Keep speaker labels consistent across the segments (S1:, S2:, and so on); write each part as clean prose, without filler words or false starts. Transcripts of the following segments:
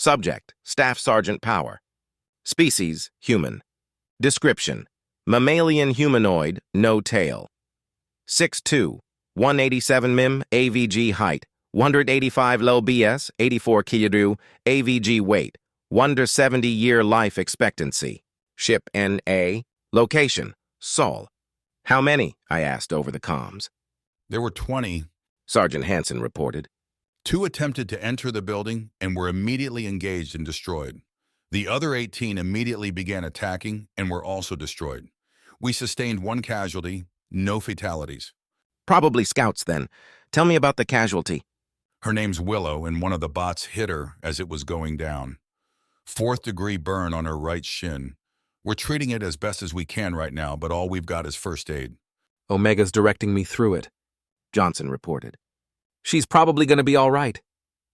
S1: Subject, Staff Sergeant Power. Species, human. Description, mammalian humanoid, no tail. 6'2", 187 mm, AVG height, 185 low BS, 84 kg, AVG weight, 170-year life expectancy. Ship NA. Location, Sol. How many? I asked over the comms.
S2: There were 20.
S1: Sergeant Hansen reported.
S2: 2 attempted to enter the building and were immediately engaged and destroyed. The other 18 immediately began attacking and were also destroyed. We sustained 1 casualty, no fatalities.
S1: Probably scouts, then. Tell me about the casualty.
S2: Her name's Willow, and one of the bots hit her as it was going down. 4th-degree burn on her right shin. We're treating it as best as we can right now, but all we've got is first aid.
S1: Omega's directing me through it, Johnson reported. She's probably going to be all right.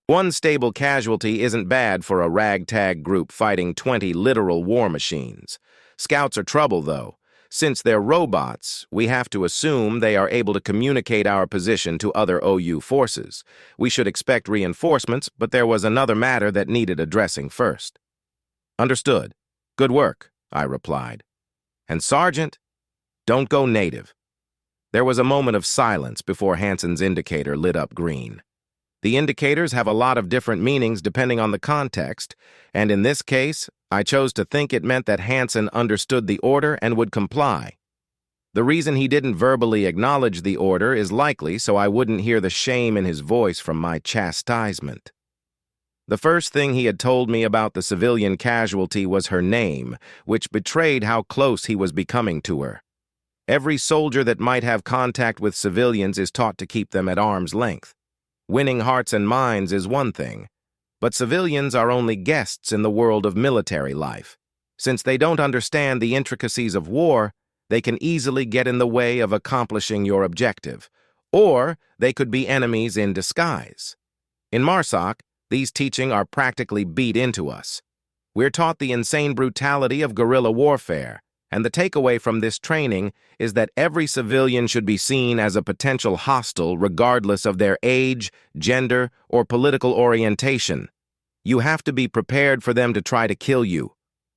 S1: 1 stable casualty isn't bad for a ragtag group fighting 20 literal war machines. Scouts are trouble, though. Since they're robots, we have to assume they are able to communicate our position to other OU forces. We should expect reinforcements, but there was another matter that needed addressing first. Understood. Good work, I replied. And Sergeant, don't go native. There was a moment of silence before Hansen's indicator lit up green. The indicators have a lot of different meanings depending on the context, and in this case, I chose to think it meant that Hansen understood the order and would comply. The reason he didn't verbally acknowledge the order is likely so I wouldn't hear the shame in his voice from my chastisement. The first thing he had told me about the civilian casualty was her name, which betrayed how close he was becoming to her. Every soldier that might have contact with civilians is taught to keep them at arm's length. Winning hearts and minds is one thing, but civilians are only guests in the world of military life. Since they don't understand the intricacies of war, they can easily get in the way of accomplishing your objective, or they could be enemies in disguise. In MARSOC, these teachings are practically beat into us. We're taught the insane brutality of guerrilla warfare, and the takeaway from this training is that every civilian should be seen as a potential hostile regardless of their age, gender, or political orientation. You have to be prepared for them to try to kill you,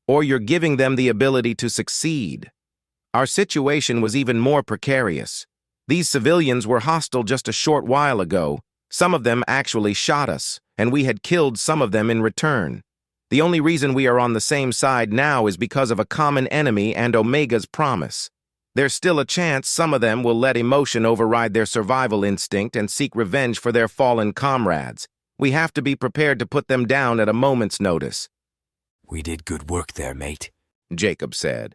S1: or you're giving them the ability to succeed. Our situation was even more precarious. These civilians were hostile just a short while ago. Some of them actually shot us, and we had killed some of them in return. The only reason we are on the same side now is because of a common enemy and Omega's promise. There's still a chance some of them will let emotion override their survival instinct and seek revenge for their fallen comrades. We have to be prepared to put them down at a moment's notice.
S3: We did good work there, mate,
S1: Jacob said.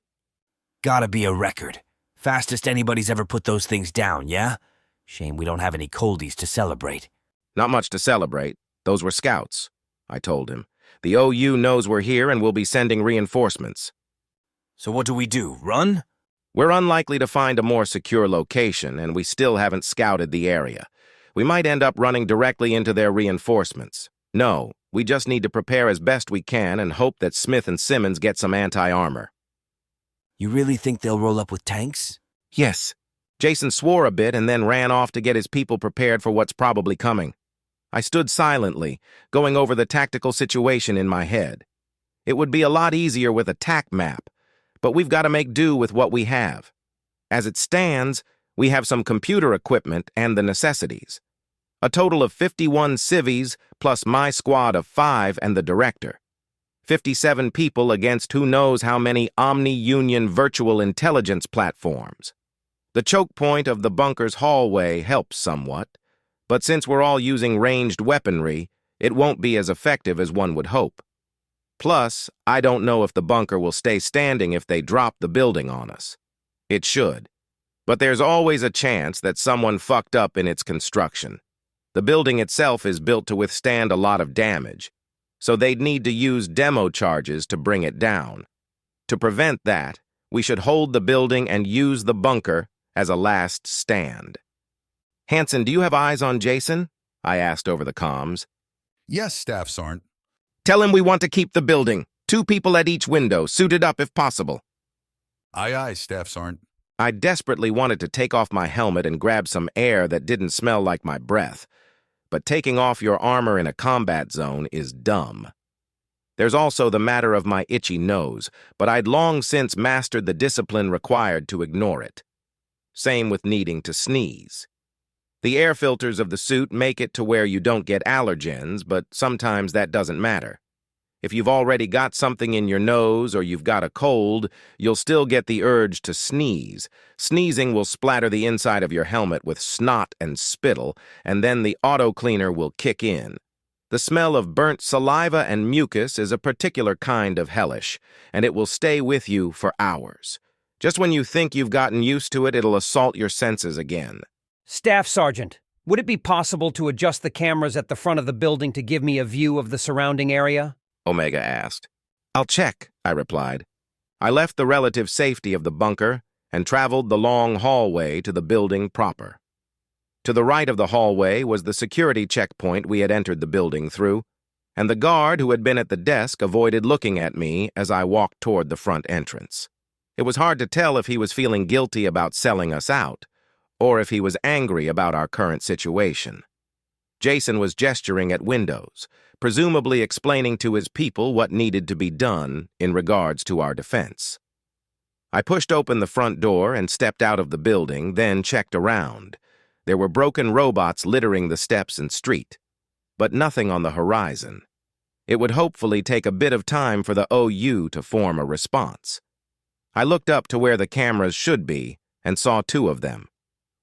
S3: Gotta be a record. Fastest anybody's ever put those things down, yeah? Shame we don't have any coldies to celebrate.
S1: Not much to celebrate. Those were scouts, I told him. The OU knows we're here and will be sending reinforcements.
S3: So what do we do, run?
S1: We're unlikely to find a more secure location, and we still haven't scouted the area. We might end up running directly into their reinforcements. No, we just need to prepare as best we can and hope that Smith and Simmons get some anti-armor.
S3: You really think they'll roll up with tanks?
S1: Yes. Jason swore a bit and then ran off to get his people prepared for what's probably coming. I stood silently, going over the tactical situation in my head. It would be a lot easier with a TAC map, but we've got to make do with what we have. As it stands, we have some computer equipment and the necessities. A total of 51 civvies plus my squad of 5 and the director. 57 people against who knows how many omni-union virtual intelligence platforms. The choke point of the bunker's hallway helps somewhat, but since we're all using ranged weaponry, it won't be as effective as one would hope. Plus, I don't know if the bunker will stay standing if they drop the building on us. It should. But there's always a chance that someone fucked up in its construction. The building itself is built to withstand a lot of damage, so they'd need to use demo charges to bring it down. To prevent that, we should hold the building and use the bunker as a last stand. Hansen, do you have eyes on Jason? I asked over the comms.
S2: Yes, Staff Sergeant.
S1: Tell him we want to keep the building. 2 people at each window, suited up if possible.
S2: Aye, aye, Staff Sergeant.
S1: I desperately wanted to take off my helmet and grab some air that didn't smell like my breath. But taking off your armor in a combat zone is dumb. There's also the matter of my itchy nose, but I'd long since mastered the discipline required to ignore it. Same with needing to sneeze. The air filters of the suit make it to where you don't get allergens, but sometimes that doesn't matter. If you've already got something in your nose or you've got a cold, you'll still get the urge to sneeze. Sneezing will splatter the inside of your helmet with snot and spittle, and then the auto cleaner will kick in. The smell of burnt saliva and mucus is a particular kind of hellish, and it will stay with you for hours. Just when you think you've gotten used to it, it'll assault your senses again.
S4: Staff Sergeant, would it be possible to adjust the cameras at the front of the building to give me a view of the surrounding area?
S1: Omega asked. I'll check, I replied. I left the relative safety of the bunker and traveled the long hallway to the building proper. To the right of the hallway was the security checkpoint we had entered the building through, and the guard who had been at the desk avoided looking at me as I walked toward the front entrance. It was hard to tell if he was feeling guilty about selling us out, or if he was angry about our current situation. Jason was gesturing at windows, presumably explaining to his people what needed to be done in regards to our defense. I pushed open the front door and stepped out of the building, then checked around. There were broken robots littering the steps and street, but nothing on the horizon. It would hopefully take a bit of time for the OU to form a response. I looked up to where the cameras should be and saw two of them.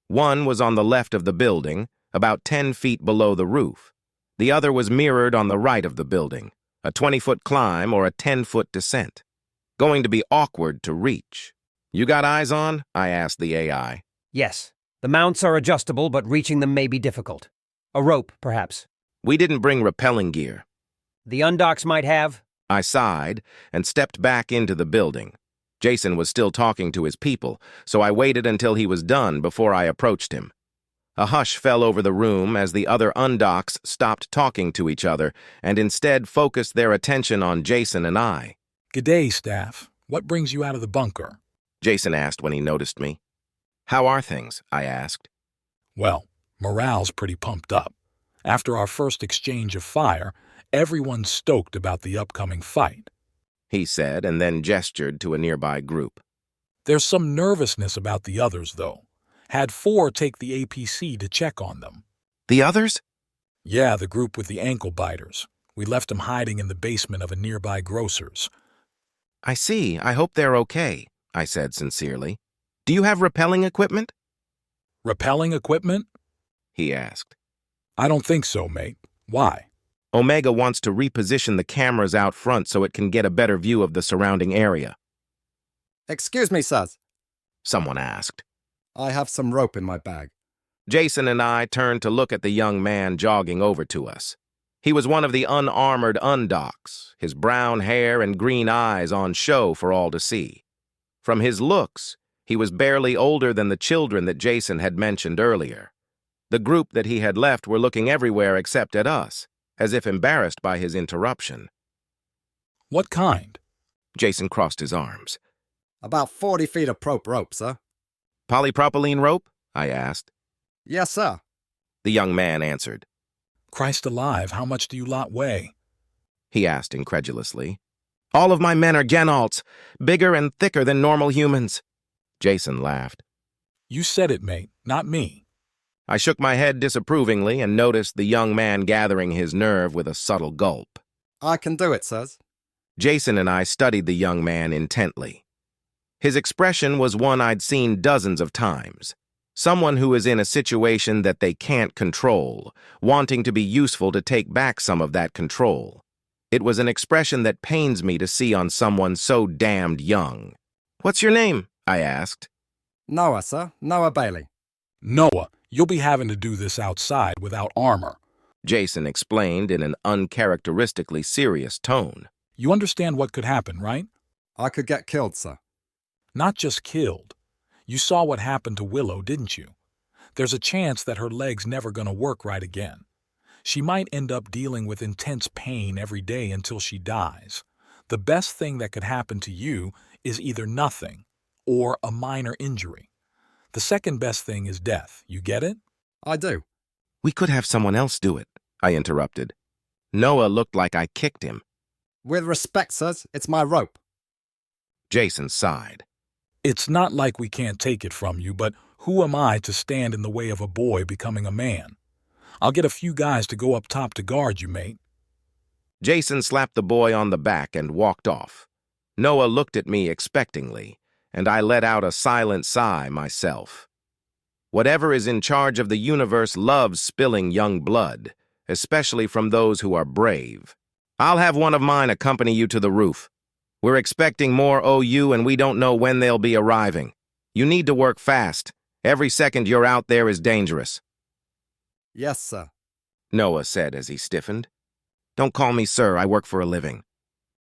S1: One was on the left of the building, about 10 feet below the roof. The other was mirrored on the right of the building, a 20-foot climb or a 10-foot descent. Going to be awkward to reach. You got eyes on? I asked the AI.
S4: Yes. The mounts are adjustable, but reaching them may be difficult. A rope, perhaps.
S1: We didn't bring rappelling gear.
S4: The undocks might have.
S1: I sighed and stepped back into the building. Jason was still talking to his people, so I waited until he was done before I approached him. A hush fell over the room as the other undocks stopped talking to each other and instead focused their attention on Jason and I.
S5: "G'day, staff. What brings you out of the bunker?"
S1: Jason asked when he noticed me. How are things? I asked.
S5: "Well, morale's pretty pumped up. After our first exchange of fire, everyone's stoked about the upcoming fight,"
S1: he said, and then gestured to a nearby group.
S5: "There's some nervousness about the others, though. Had 4 take the APC to check on them."
S1: The others?
S5: "Yeah, the group with the ankle biters. We left them hiding in the basement of a nearby grocer's."
S1: I see. I hope they're okay, I said sincerely. Do you have rappelling equipment?
S5: "Repelling equipment?"
S1: He asked.
S5: "I don't think so, mate. Why?"
S1: Omega wants to reposition the cameras out front so it can get a better view of the surrounding area.
S6: "Excuse me, sirs.
S1: Someone asked.
S6: I have some rope in my bag."
S1: Jason and I turned to look at the young man jogging over to us. He was one of the unarmored undocks, his brown hair and green eyes on show for all to see. From his looks, he was barely older than the children that Jason had mentioned earlier. The group that he had left were looking everywhere except at us, as if embarrassed by his interruption.
S5: "What kind?"
S1: Jason crossed his arms.
S6: "About 40 feet of prop rope, sir."
S1: Polypropylene rope? I asked.
S6: "Yes, sir."
S1: The young man answered.
S5: "Christ alive, how much do you lot weigh?"
S1: He asked incredulously. All of my men are Genalts, bigger and thicker than normal humans. Jason laughed.
S5: "You said it, mate, not me."
S1: I shook my head disapprovingly and noticed the young man gathering his nerve with a subtle gulp.
S6: "I can do it, sirs."
S1: Jason and I studied the young man intently. His expression was one I'd seen dozens of times. Someone who is in a situation that they can't control, wanting to be useful to take back some of that control. It was an expression that pains me to see on someone so damned young. What's your name? I asked.
S6: "Noah, sir. Noah Bailey."
S5: "Noah, you'll be having to do this outside without armor,"
S1: Jason explained in an uncharacteristically serious tone.
S5: "You understand what could happen, right?"
S6: "I could get killed, sir."
S5: "Not just killed. You saw what happened to Willow, didn't you? There's a chance that her leg's never gonna work right again. She might end up dealing with intense pain every day until she dies. The best thing that could happen to you is either nothing or a minor injury. The second best thing is death. You get it?"
S6: "I do."
S1: We could have someone else do it, I interrupted. Noah looked like I kicked him.
S6: With respect, sirs, it's my rope.
S1: Jason sighed.
S5: It's not like we can't take it from you, but who am I to stand in the way of a boy becoming a man? I'll get a few guys to go up top to guard you, mate.
S1: Jason slapped the boy on the back and walked off. Noah looked at me expectingly, and I let out a silent sigh myself. Whatever is in charge of the universe loves spilling young blood, especially from those who are brave. I'll have one of mine accompany you to the roof. We're expecting more OU and we don't know when they'll be arriving. You need to work fast. Every second you're out there is dangerous.
S6: Yes, sir.
S1: Noah said as he stiffened. Don't call me sir, I work for a living.